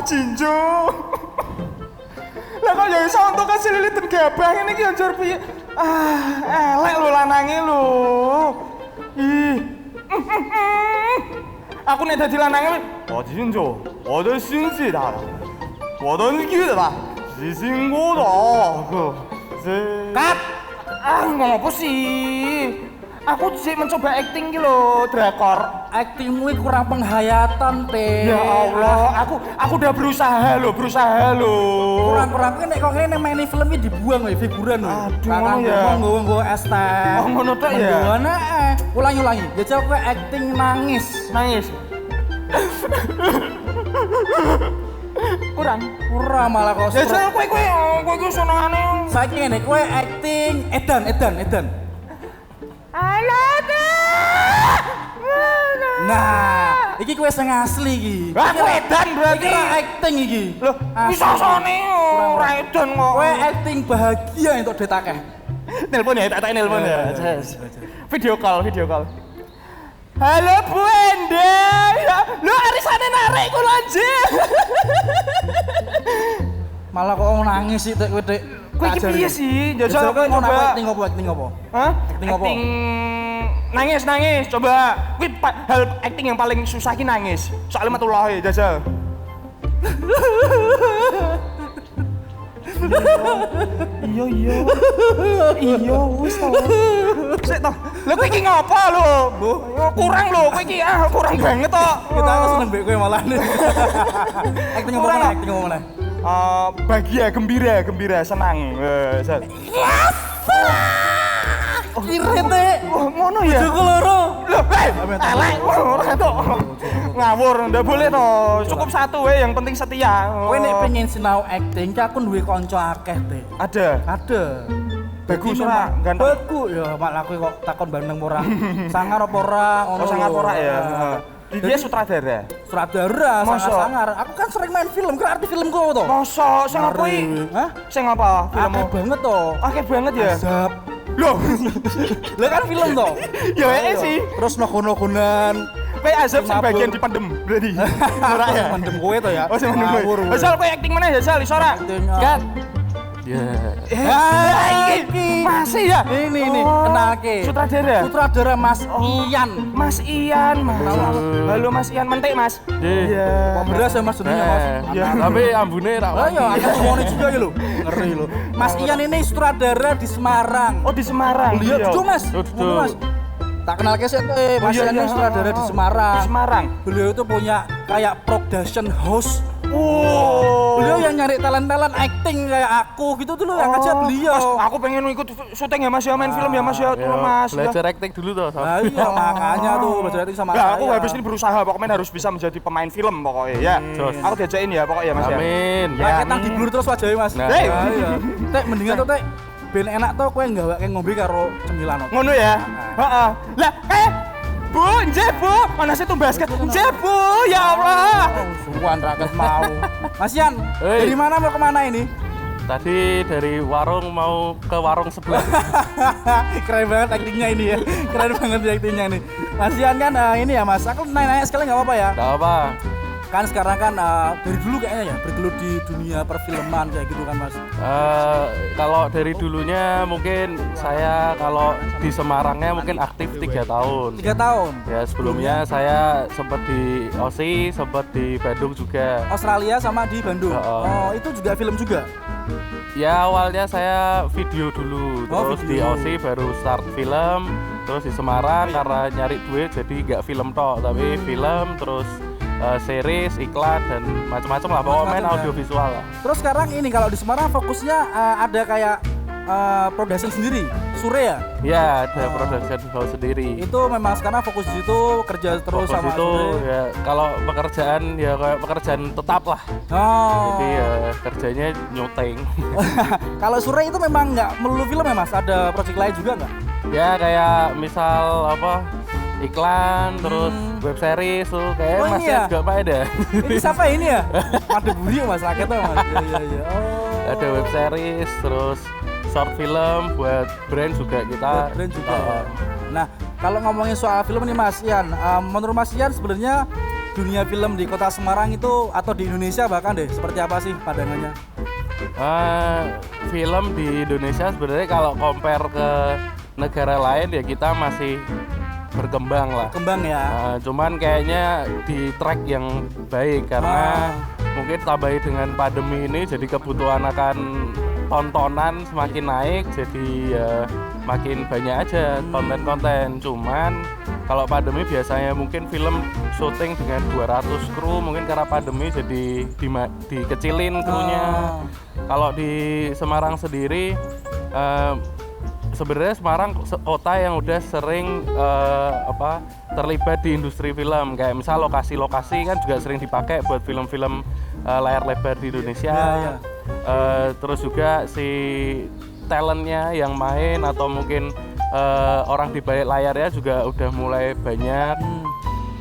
Jinjo. Lah kok ya iso untuk kasih liliten gabah ngene iki njur piye? Elek lho lanange lho. Ih. Aku nek dadi lanange, Jinjo, 我的心记他了，我的记得吧，是辛苦的。Kat, ngopo sih? Aku sih mencoba acting gitu loh, drakor. Aktingmu kurang penghayatan, Teh. Ya Allah, aku udah berusaha loh. Kurang-kurang nek kok ngene main film iki dibuang wae figuran lho. Aduh ya. Nggo es teh. Oh ngono tok ya. Ngono ulangi. Jajal kowe acting nangis. Kurang malah kok. Jajal kowe senengane. Saiki ngene kowe acting edan. Halo, Nah, iki kowe sing asli iki. Aku edan berarti. Iki acting iki. Loh, iso sone ora edan kok. Kowe acting bahagia entuk duit akeh. Nelpon ya, tak nelpon ya. Video call. Halo Bu Enda. Lho arisane narek ku lanjut. Malah kok nangis sih kowe Dik. Kowe iki piye sih? Jajal kowe coba. Acting apa? Hah? Acting apa? Nangis. Coba. Kuwi hal acting yang paling susah ki nangis. Soalnya matullah ya, Jajal. Iya, wis to. Sik to. Lha kowe iki ngapa lho? Kurang lho, kowe iki kurang banget to. Kita seneng mbek kowe malah. Acting apa mana? Bahagia, gembira, senang. Yes! Irit Teh. Ngono ya. Bojoku loro. Loh, elek ora to. Ngawur, ndak boleh to. Cukup satu we, yang penting setia. Kowe nek pengen sinau acting, aku duwe kanca akeh, Teh. Ada. Bagus ora? Ganteng. Bagus ya, malah kowe kok takon bandeng ora. Sangar apa ora ngono. Oh, sangar ora ya. Dia sutradara. Sangar. Aku kan sering main film, kan arti filmku apa to? Mosok sing apa iki? Hah? Sing apa? Filmmu? Akeh banget to. Akeh banget ya. Azab. Loh. Lah kan film to. Ya sih. Terus nogon-nogonan. Kayak azab sing bagian dipendem berarti. Ora ya? Mendem kowe to ya. Oh, sing mendem kowe. Asal kowe acting mana ya, Sal? Iso ora? Gat. Ya. Iki masih ya? Ini kenalke. Sutradara Mas Ian. Mas Ian. Halo Mas Ian, mentik Mas. Iya. Kok beras ya Mas jenenge Mas? Ya, tapi ambune ra. Oh iya, akeh ngomongin juga ya lho. Ngeri lho. Mas Ian ini sutradara di Semarang. Oh, di Semarang. Iya, jujur Mas. Mas. Tak kenal ke Mas Ian ini sutradara di Semarang. Di Semarang. Beliau itu punya kayak production house. Beliau yang nyari talent-talent acting kayak aku gitu dulu yang aja beliau. Mas, aku pengen ikut syuting ya Mas ya, main film ya Mas ya, tolong Mas. Belajar acting dulu toh. Nah, iya makanya tuh belajar acting sama saya. Aku habis ini berusaha pokoknya harus bisa menjadi pemain film pokoknya ya. Aku diajakin ya pokoknya ya Mas ya. Amin. Ya kita di blur terus wajahnya Mas. Hei. Tek mendingan tuh Tek. Ben enak tuh kowe nggawake ngombe karo cemilan. Ngono ya. Heeh. Lah, Bu, nje Bu, mana sih tuh basket? Nje Bu, ya Allah. Suwan rakyat mau. Mas Ian, dari mana mau kemana ini? Tadi dari warung mau ke warung sebelah. Keren banget aktingnya ini ya. Keren banget aktingnya nih. Mas Ian kan ini ya Mas, aku nanya sekali nggak apa-apa ya? Nggak apa. Kan sekarang kan dari dulu kayaknya ya bergelut di dunia perfilman kayak gitu kan Mas. Kalau dari dulunya mungkin saya kalau di Semarangnya mungkin aktif 3 tahun. 3 tahun? Ya sebelumnya saya sempat di Aussie, sempat di Bandung juga. Australia sama di Bandung? Oh itu juga film juga? Ya awalnya saya video dulu, terus video. Di Aussie baru start film, terus di Semarang karena nyari duit jadi nggak film tok, tapi film terus series, iklan dan macam-macam lah, pokoknya main audiovisual lah. Terus sekarang ini kalau di Semarang fokusnya ada kayak production sendiri, Sure ya? Ya ada production house sendiri. Itu memang sekarang fokus di situ kerja terus fokus sama itu Sure. ya kalau pekerjaan ya kayak pekerjaan tetap lah. Oh. Jadi ya kerjanya nyuting. Kalau Sure itu memang nggak melulu film ya Mas, ada project lain juga nggak? Ya kayak misal apa iklan terus web series tuh kayak masih ya? juga Pak ada. Ini siapa ini ya? Made Buri ya Mas rakyatnya Mas. Iya. Oh. Ada web series terus short film buat brand juga kita. Brand juga. Nah, kalau ngomongin soal film nih Mas Ian, menurut Mas Ian sebenarnya dunia film di kota Semarang itu atau di Indonesia bahkan deh, seperti apa sih pandangannya? Film di Indonesia sebenarnya kalau compare ke negara lain ya kita masih berkembang lah. Kembang ya. Cuman kayaknya di track yang baik karena mungkin tambahin dengan pandemi ini jadi kebutuhan akan tontonan semakin naik, jadi makin banyak aja konten-konten. Cuman kalau pandemi biasanya mungkin film syuting dengan 200 kru, mungkin karena pandemi jadi dikecilin krunya. Kalau di Semarang sendiri sebenarnya Semarang kota yang udah sering terlibat di industri film, kayak misal lokasi-lokasi kan juga sering dipakai buat film-film layar lebar di Indonesia. Terus juga si talentnya yang main atau mungkin orang di balik layarnya juga udah mulai banyak.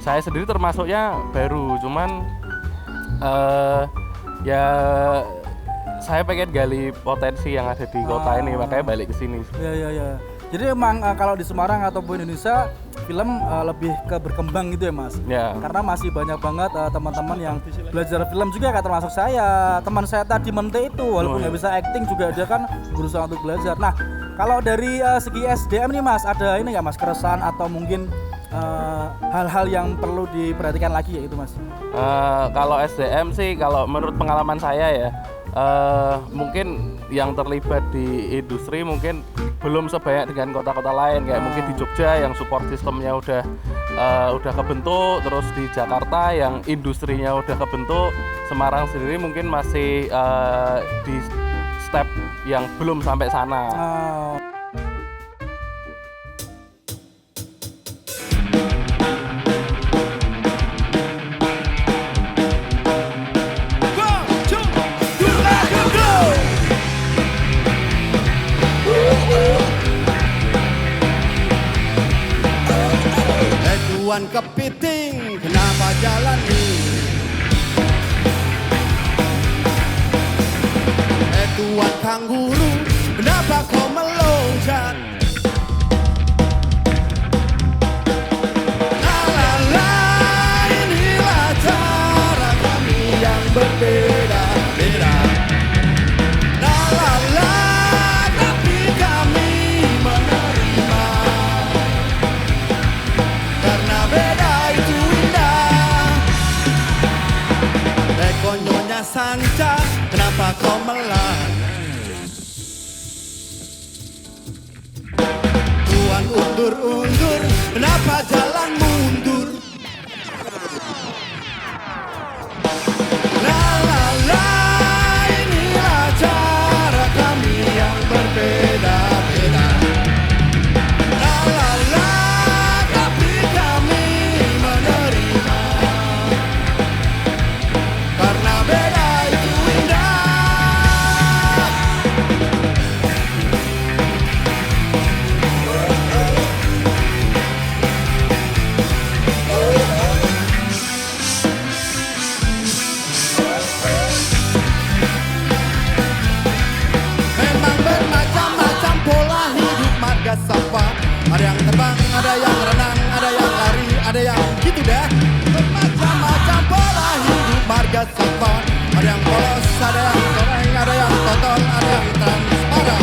Saya sendiri termasuknya baru, cuman ya saya pengen gali potensi yang ada di kota ini, makanya balik ke sini. Ya. Jadi emang kalau di Semarang ataupun Indonesia film lebih ke berkembang gitu ya Mas? Ya. Karena masih banyak banget teman-teman yang belajar film juga, kayak termasuk saya. Teman saya tadi Mente itu walaupun nggak bisa acting juga dia kan berusaha untuk belajar. Nah kalau dari segi SDM nih Mas, ada ini nggak Mas keresahan atau mungkin hal-hal yang perlu diperhatikan lagi ya itu Mas? Kalau SDM sih, kalau menurut pengalaman saya ya, mungkin yang terlibat di industri mungkin belum sebanyak dengan kota-kota lain, kayak mungkin di Jogja yang support sistemnya udah kebentuk, terus di Jakarta yang industrinya udah kebentuk. Semarang sendiri mungkin masih di step yang belum sampai sana. Tuan kepiting, kenapa jalan ini? Tuan kanguru, kenapa kau meloncat? La la la, inilah cara kami yang berbeda-beda. La la la, tapi kami menerima. Karena beda itu indah. Konyonya Sanca, kenapa kau melangkah? Tuan undur-undur, kenapa jalan mundur? La la la, inilah cara kami yang berbeda-beda. La la la, tapi kami menerima. Karena beda itu indah. Memang bermacam-macam pola hidup marga Sapa. Ada yang terbang, ada yang renang, ada yang lari, ada yang gitu deh. Bermacam-macam pola hidup marga Sapa. Ada yang polos, ada yang goreng, ada yang totol, ada yang transparan.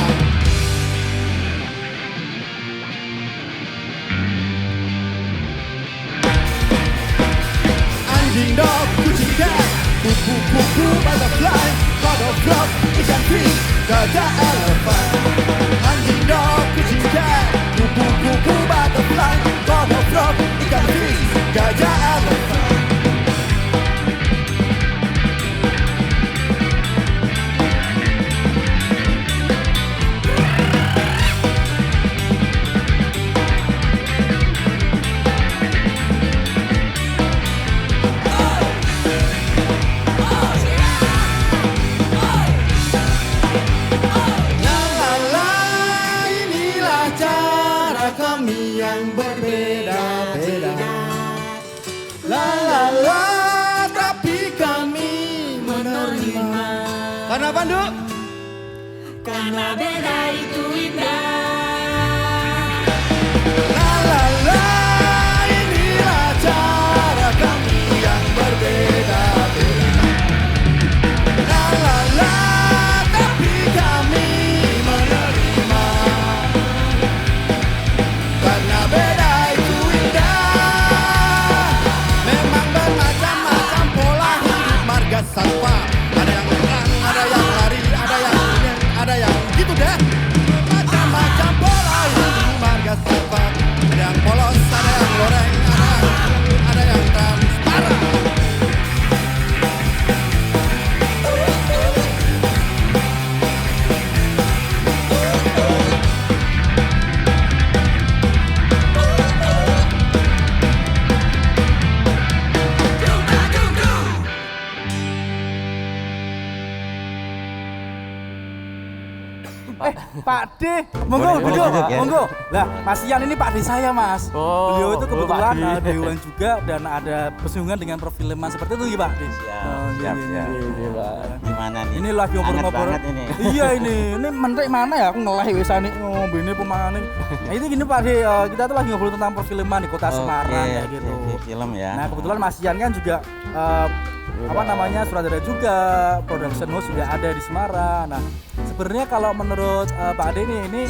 Anjing, dog, kucing, cat, kupu-kupu, butterfly, god of rock, ikan fish, gajah, elephant. Anjing, dog, kucing, cat, kupu-kupu, butterfly, god of rock, ikan fish, gajah, elephant. La la la, inilah cara kami yang berbeda-beda. La la la, tapi kami menerima. Karena apa, Nduk? Karena beda itu indah. La la la, inilah cara kami yang gitu deh. Macam-macam pola hidup marga Sapa. Ada yang polos, ada yang goreng, ada yang transparan. Pak D, monggo, Boleh duduk, duduk, ya. monggo. Lah, Mas Ian ini Pak D saya, Mas. Oh, Beliau itu kebetulan Pak D. dewan juga dan ada bersinggungan dengan perfilman seperti itu, ya, Pak D. Siap, Oh, siap, iya, siap. iya, iya. Gimana nih? Ini lagi Anget ngobrol-ngobrol. banget ini. Iya ini mentek mana ya? Aku ngeleh wesane ngombe ini pemangane. Nah, itu gini Pak D, kita tuh lagi ngobrol tentang perfilman di Kota Semarang Oke, kayak gitu. oke, film ya. Nah, kebetulan Mas Ian kan juga apa namanya sutradara juga, production house juga ada di Semarang. Nah, sebenarnya kalau menurut Pak Ade ini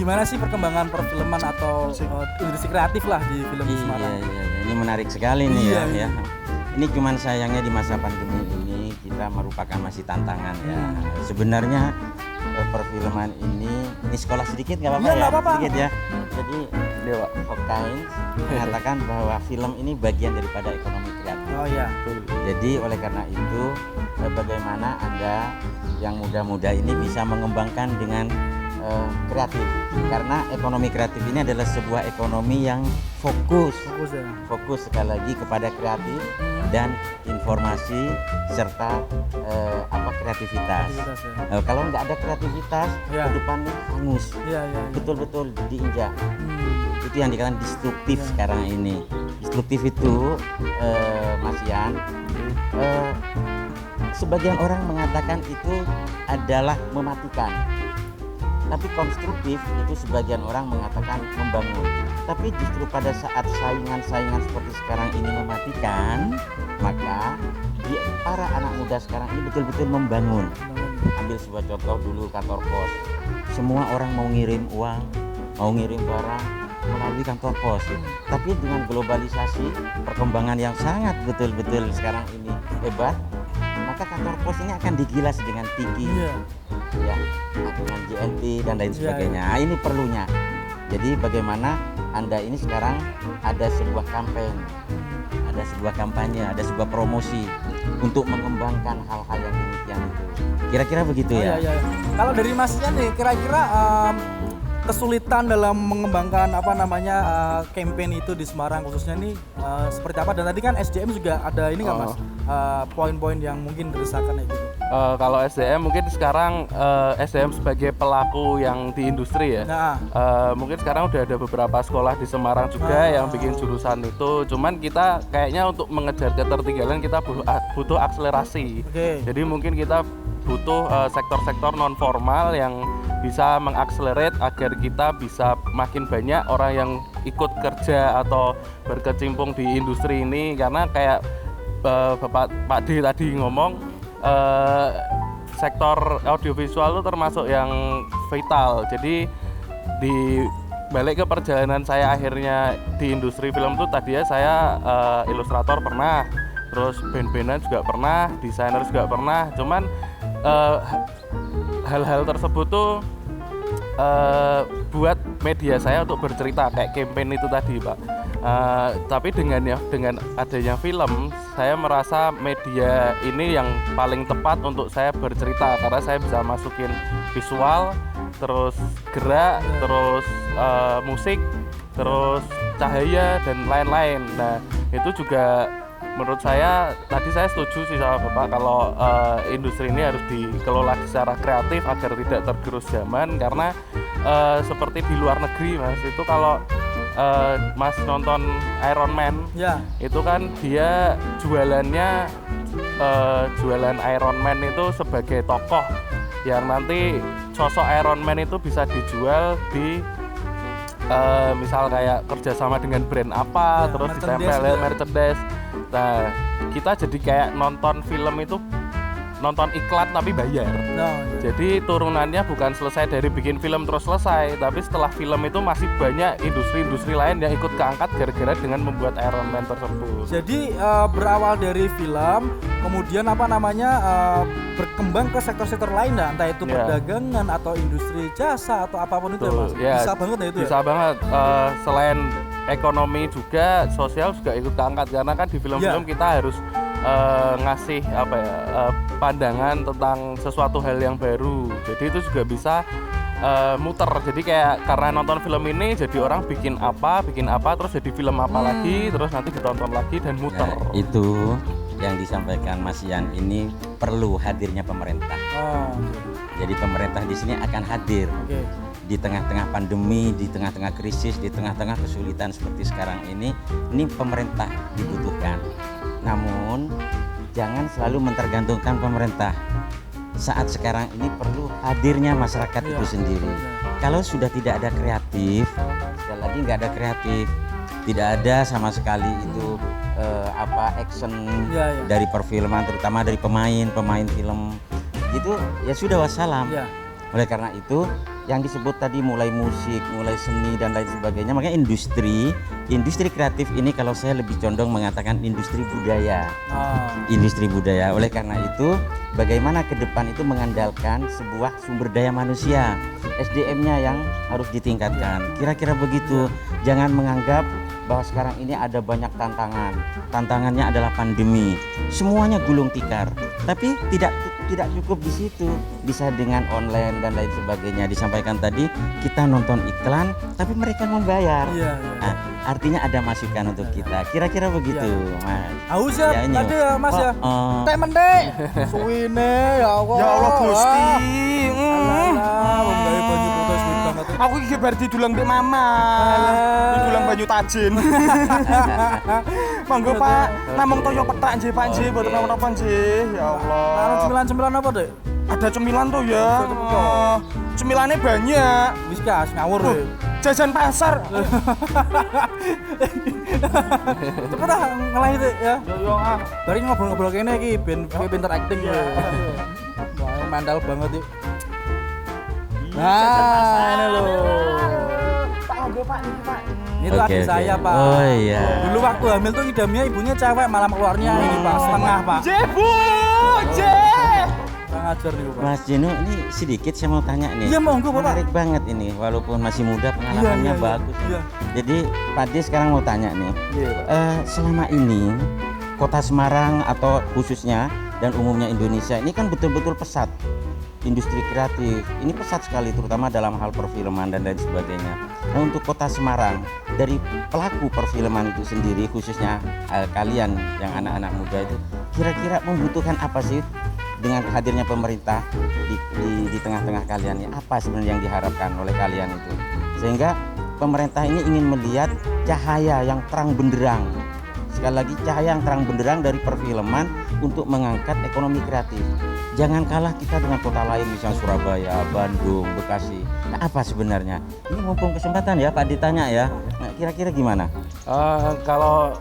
gimana sih perkembangan perfilman atau industri kreatif lah di film di Iya, Semarang? iya, ini menarik sekali nih Iya, ya, iya. ya. Ini cuman sayangnya di masa pandemi ini kita merupakan masih tantangan ya. Sebenarnya perfilman ini sekolah sedikit nggak apa-apa Iya, ya? nggak apa-apa. Sedikit ya. Jadi Hopkins mengatakan bahwa film ini bagian daripada ekonomi kreatif. Oh iya. Jadi oleh karena itu bagaimana Anda yang muda-muda ini bisa mengembangkan dengan kreatif, karena ekonomi kreatif ini adalah sebuah ekonomi yang fokus sekali lagi kepada kreatif dan informasi serta kreativitas. Kalau nggak ada kreativitas, Ya. ke depannya hangus, Iya. betul-betul diinjak. Itu yang dikatakan destruktif sekarang ini. Destruktif itu Mas Ian, sebagian orang mengatakan itu adalah mematikan, tapi konstruktif itu sebagian orang mengatakan membangun. Tapi justru pada saat saingan-saingan seperti sekarang ini mematikan, maka para anak muda sekarang ini betul-betul membangun. Ambil sebuah contoh dulu, kantor pos, semua orang mau ngirim uang, mau ngirim barang melalui kantor pos. Tapi dengan globalisasi, perkembangan yang sangat betul-betul sekarang ini hebat, maka kantor pos ini akan digilas dengan tinggi, ya, dengan GNT dan lain sebagainya. Nah, ini perlunya. Jadi bagaimana Anda ini sekarang ada sebuah kampanye, ada sebuah promosi untuk mengembangkan hal-hal yang demikian itu. Kira-kira begitu ya. Iya. Kalau dari Mas Ian nih, kira-kira kesulitan dalam mengembangkan campaign itu di Semarang khususnya nih seperti apa? Dan tadi kan SDM juga ada ini nggak Mas? Poin-poin yang mungkin dirasakan gitu. Kalau SDM mungkin sekarang SDM sebagai pelaku yang di industri ya. Nah, Mungkin sekarang udah ada beberapa sekolah di Semarang juga yang bikin jurusan itu. Cuman kita kayaknya untuk mengejar ketertinggalan kita butuh akselerasi. Oke. Jadi mungkin kita butuh sektor-sektor non formal yang bisa mengakselerate agar kita bisa makin banyak orang yang ikut kerja atau berkecimpung di industri ini. Karena kayak Pak D tadi ngomong, sektor audiovisual itu termasuk yang vital. Jadi di balik ke perjalanan saya akhirnya di industri film itu tadi ya, saya ilustrator pernah, terus band-bandan juga pernah, desainer juga pernah. Cuman hal-hal tersebut tuh buat media saya untuk bercerita kayak campaign itu tadi, Pak. Tapi dengan adanya film, saya merasa media ini yang paling tepat untuk saya bercerita, karena saya bisa masukin visual, terus gerak, terus musik, terus cahaya dan lain-lain. Nah, itu juga menurut saya, tadi saya setuju sih sama Bapak kalau industri ini harus dikelola secara kreatif agar tidak tergerus zaman. Karena seperti di luar negeri, Mas, itu kalau Mas nonton Iron Man, ya. itu kan dia jualannya jualan Iron Man itu sebagai tokoh yang nanti sosok Iron Man itu bisa dijual di misal kayak kerjasama dengan brand apa, Ya, terus merchandise ditempel juga. merchandise. Nah, kita jadi kayak nonton film itu nonton iklan tapi bayar. Nah, Jadi turunannya bukan selesai dari bikin film terus selesai, tapi setelah film itu masih banyak industri-industri lain yang ikut keangkat gara-gara dengan membuat Iron Man tersebut. jadi berawal dari film, kemudian berkembang ke sektor-sektor lain, nah, entah itu Iya. perdagangan atau industri jasa atau apapun itu, ya, Mas. Ya, Bisa banget ya itu. bisa banget. Selain ekonomi juga, sosial juga ikut keangkat karena kan di film-film Iya. kita harus ngasih pandangan tentang sesuatu hal yang baru. Jadi itu juga bisa muter. Jadi kayak karena nonton film ini jadi orang bikin apa terus jadi film apa lagi, terus nanti ditonton lagi dan muter. Nah, itu yang disampaikan Mas Yan ini perlu hadirnya pemerintah. Oh, Jadi pemerintah di sini akan hadir oke. di tengah-tengah pandemi, di tengah-tengah krisis, di tengah-tengah kesulitan seperti sekarang ini pemerintah dibutuhkan. Namun jangan selalu mentergantungkan pemerintah. Saat sekarang ini perlu hadirnya masyarakat Iya. itu sendiri. Kalau sudah tidak ada kreatif, sekali lagi nggak ada kreatif, tidak ada sama sekali itu action Iya, iya. dari perfilman, terutama dari pemain film, gitu ya sudah wassalam. Iya. Oleh karena itu yang disebut tadi mulai musik, mulai seni dan lain sebagainya, makanya industri kreatif ini kalau saya lebih condong mengatakan industri budaya. Industri budaya. Oleh karena itu, bagaimana ke depan itu mengandalkan sebuah sumber daya manusia, SDM-nya yang harus ditingkatkan. Kira-kira begitu. Jangan menganggap bahwa sekarang ini ada banyak tantangan. Tantangannya adalah pandemi. Semuanya gulung tikar. Tapi tidak cukup di situ. Bisa dengan online dan lain sebagainya. Disampaikan tadi, kita nonton iklan, tapi mereka membayar. Iya, iya. Nah, artinya ada masukan untuk kita. Kira-kira begitu, Mas. Haus ya, Ya, ini. tadi ya Mas ya. Oh. Teh mendek. Suwine ya Allah. Ya Allah Gusti. Alah, wong gawe banyu putus banget. Aku iki bar didulang mbek Mama. Alah. Didulang banyu tajin. Monggo Pak, namung toyo petak nggih Pak nggih, mboten napa-napa nggih. Ya Allah. Anu cemilan-cemilan apa, Dek? Ada cemilan tuh ya. Ada cemilan. Cemilannya banyak. Wis gas ngawur Oh, ya. jajan pasar. Cepet ah ngelahi Dek ya. Yo ah. Bari ngobrol-ngobrol kene iki ben pinter acting kowe. Wah, mandal banget iki. Nah, ini loh. Pak monggo Pak niki Pak. Itu Oke, adik oke. saya, Pak. Oh, iya. Dulu waktu hamil tuh idamnya ibunya cewek, malam keluarnya ini, Pak, setengah, Pak. Nggih Bu, nggih. Kurang ajar nih, Pak. Mas Jeno, ini sedikit saya mau tanya nih. Iya, monggo, Bapak. Menarik banget ini, walaupun masih muda pengalamannya bagus. Iya. Jadi Pak De sekarang mau tanya nih, Iya, Pak. selama ini Kota Semarang atau khususnya dan umumnya Indonesia ini kan betul-betul pesat. Industri kreatif ini pesat sekali, terutama dalam hal perfilman dan lain sebagainya. Nah, untuk Kota Semarang, dari pelaku perfilman itu sendiri, khususnya kalian yang anak-anak muda itu, kira-kira membutuhkan apa sih dengan hadirnya pemerintah di tengah-tengah kalian? Apa sebenarnya yang diharapkan oleh kalian itu, sehingga pemerintah ini ingin melihat cahaya yang terang benderang, sekali lagi cahaya yang terang benderang dari perfilman untuk mengangkat ekonomi kreatif. Jangan kalah kita dengan kota lain, misalnya Surabaya, Bandung, Bekasi. Nah, apa sebenarnya? Ini mumpung kesempatan ya Pak ditanya ya. Nah, kira-kira gimana? Kalau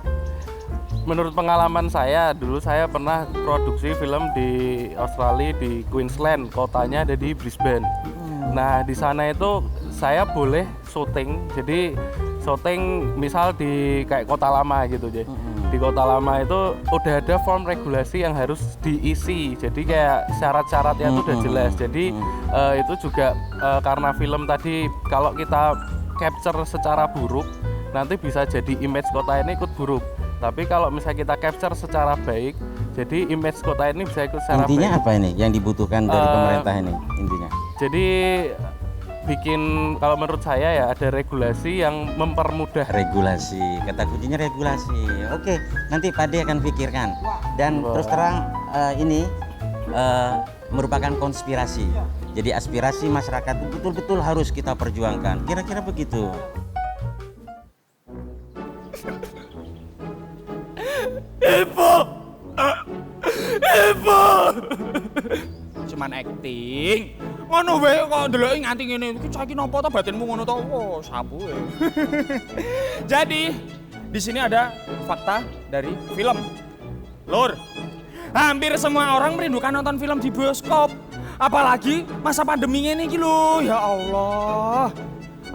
menurut pengalaman saya, dulu saya pernah produksi film di Australia, di Queensland, kotanya ada di Brisbane. Nah, di sana itu saya boleh syuting, jadi syuting misal di kayak Kota Lama gitu, jadi di Kota Lama itu udah ada form regulasi yang harus diisi, jadi kayak syarat-syaratnya itu udah jelas. Jadi itu juga karena film tadi kalau kita capture secara buruk, nanti bisa jadi image kota ini ikut buruk. Tapi kalau misalnya kita capture secara baik, jadi image kota ini bisa ikut secara Intinya baik. apa ini yang dibutuhkan dari pemerintah ini intinya? Jadi bikin, kalau menurut saya ya ada regulasi yang mempermudah. Regulasi, kata kuncinya regulasi. Oke, nanti Pak De akan pikirkan. Dan terus terang ini merupakan konspirasi. Jadi aspirasi masyarakat itu betul-betul harus kita perjuangkan. Kira-kira begitu. Cuman acting. Ngono wae kok ndeloki nganti ngene iki saiki napa ta batinmu ngono ta? Oh, sapu. Jadi di sini ada fakta dari film. Lur, Hampir semua orang merindukan nonton film di bioskop. Apalagi masa pandemi ini lho, ya Allah.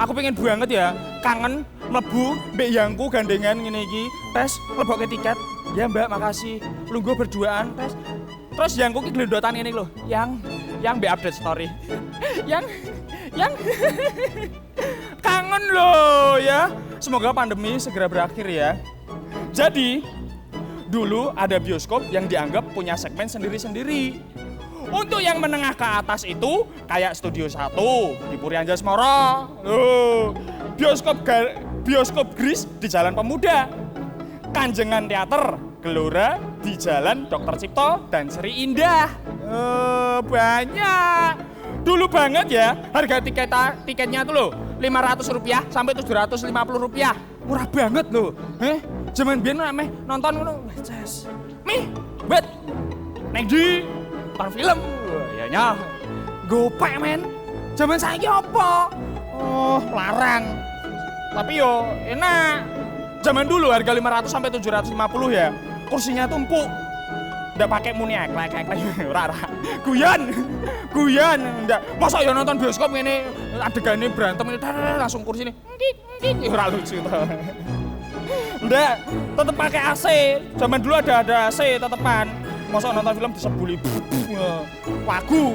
Aku pengen banget ya, kangen mlebu mbek yangku gandengan ngene iki. Tes lebokke tiket. Ya Mbak, makasih. Lungguh berduaan, tes. Terus yangku ki glendotan ngene lho. Yang mbek update story. yang kangen loh ya. Semoga pandemi segera berakhir ya. Jadi, dulu ada bioskop yang dianggap punya segmen sendiri-sendiri. Untuk yang menengah ke atas itu kayak Studio 1 di Purian Jasmoro. Bioskop Gris di Jalan Pemuda. Kanjengan Teater Gelora di Jalan Dr. Cipto dan Sri Indah. Banyak. Dulu banget ya, harga tiketnya tuh loh Rp500 sampai Rp750. Murah banget loh. Zaman biyen ameh nonton ngono, ces. Mih, bet. Neng di nonton film. Ya nyah. Gopek men. Zaman saiki apa? Oh, larang. Tapi yo enak. Zaman dulu harga 500 sampai 750 ya. Kursinya tuh empuk. Nggak pakai muni eklek ora. Guyon. Ndak. Masa ya nonton bioskop ngene adegane berantem ini langsung kursi ini. Ngik. Ora lucu to. Ndak, tetep pakai AC. Zaman dulu ada AC tetepan. Masa nonton film disebuli. Wagu.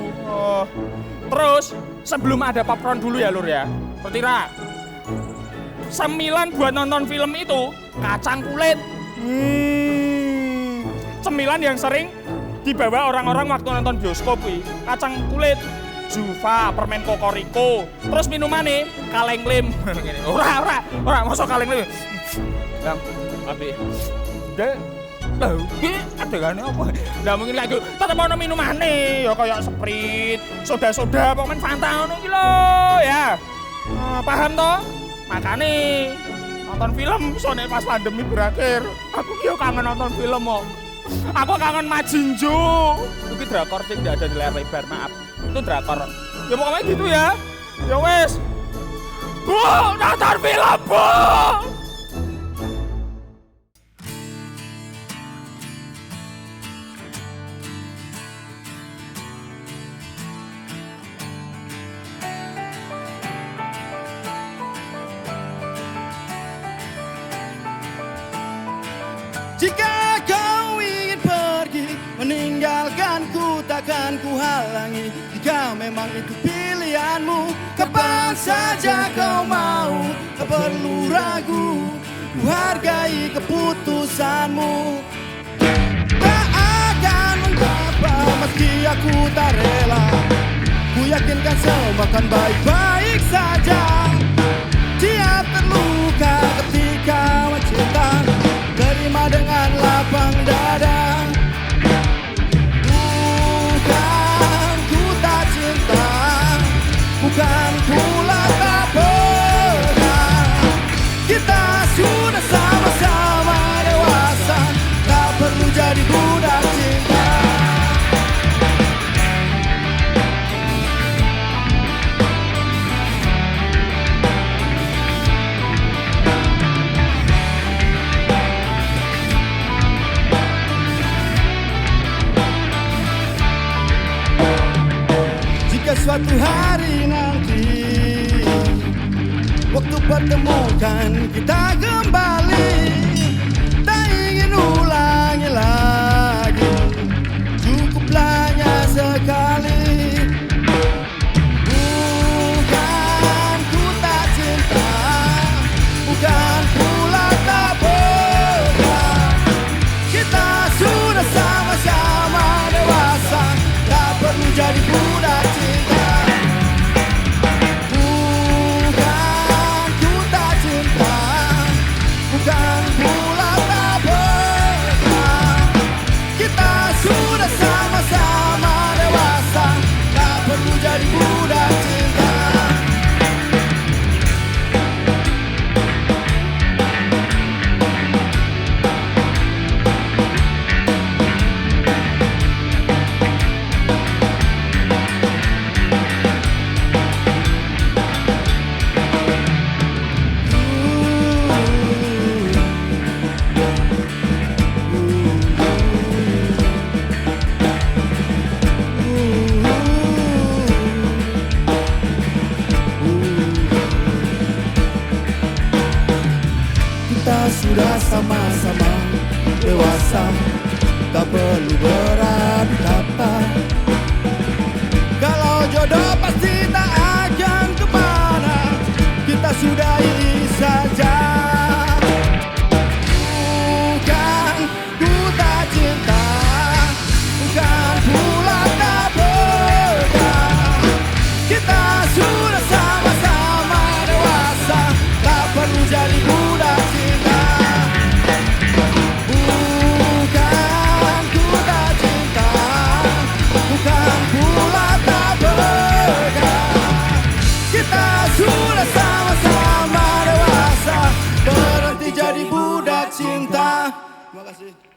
Terus sebelum ada popcorn dulu ya Lur ya. Ngerti ra? Cemilan buat nonton film itu kacang kulit. Cemilan yang sering dibawa orang-orang waktu nonton bioskop wi. Kacang kulit, Juva, permen kokoriko. Terus minumannya kaleng lim. Ora, masa kaleng lim. Bang, abi. Adegane apa? Lah mungkin kayak gitu. Tetep ono minumane ya kayak Sprite, soda-soda, pokoknya Fanta ngono iki lho ya. Paham toh? Makane nonton film soalnya pas pandemi berakhir. Aku ki kangen nonton film kok. Aku kangen Majinjo. Itu drakor sing tidak ada di layar lebar, maaf. Itu drakor. Ya pokoknya gitu ya. Ya wes. Bu, nonton film, Bu. Jika kau ingin pergi, meninggalkanku takkan ku halangi. Jika memang itu pilihanmu, kapan saja kau mau, tak perlu ragu, ku hargai keputusanmu. Tak akan mengapa meski aku tak rela, ku yakinkan semua akan baik-baik saja. Dia terluka ketika mencinta, terima dengan lapang dada. Bukan ku tak cinta, bukan pula tak pernah. Kita sudah sama-sama dewasa, tak perlu jadi budak cinta. Jika suatu hari nanti waktu pertemukan kita kembali, tak ingin ulangi lagi, cukuplah hanya sekali. Bukan ku tak cinta, bukan pula tak pernah. Kita sudah sama-sama dewasa, tak perlu jadi budak cinta. Bukan ku tak cinta, Terima kasih.